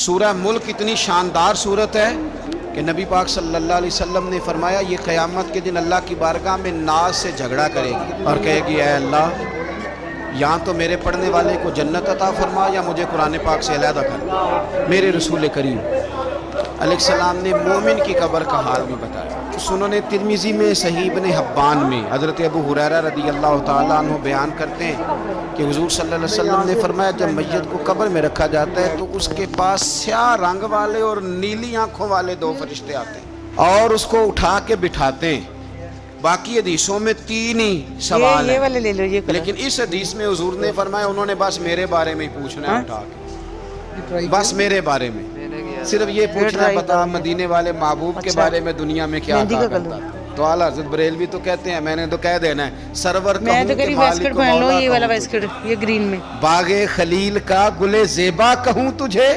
سورہ ملک اتنی شاندار صورت ہے کہ نبی پاک صلی اللہ علیہ وسلم نے فرمایا یہ قیامت کے دن اللہ کی بارگاہ میں ناز سے جھگڑا کرے گی اور کہے گی اے اللہ یا تو میرے پڑھنے والے کو جنت عطا فرما یا مجھے قرآن پاک سے علیحدہ کر۔ میرے رسول کریم علیہ السلام نے مومن کی قبر کا حال بھی بتایا۔ سنن ترمذی میں صحیح ابن حبان میں حضرت ابو ہریرہ رضی اللہ تعالیٰ عنہ بیان کرتے ہیں کہ حضور صلی اللہ علیہ وسلم نے فرمایا جب میت کو قبر میں رکھا جاتا ہے تو اس کے پاس سیاہ رنگ والے اور نیلی آنکھوں والے دو فرشتے آتے ہیں اور اس کو اٹھا کے بٹھاتے ہیں۔ باقی حدیثوں میں 3 ہی سوال ہیں، والے لے لو یہ لیکن اس حدیث میں حضور نے فرمایا انہوں نے بس میرے بارے میں ہی پوچھنا ہے اٹھا کے، بس میرے بارے میں صرف یہ پوچھنا بتا مدینے والے محبوب کے بارے میں دنیا میں کیا کہا کرتا تھا۔ تو اعلیٰ حضرت بریلوی تو کہتے ہیں میں نے تو کہہ دینا ہے سرور میں تو کہوں کہ کہہ مالک پہن لو مولا یہ والا کہوں ویسکٹ، یہ گرین میں باغ خلیل کا گل زیبا کہوں تجھے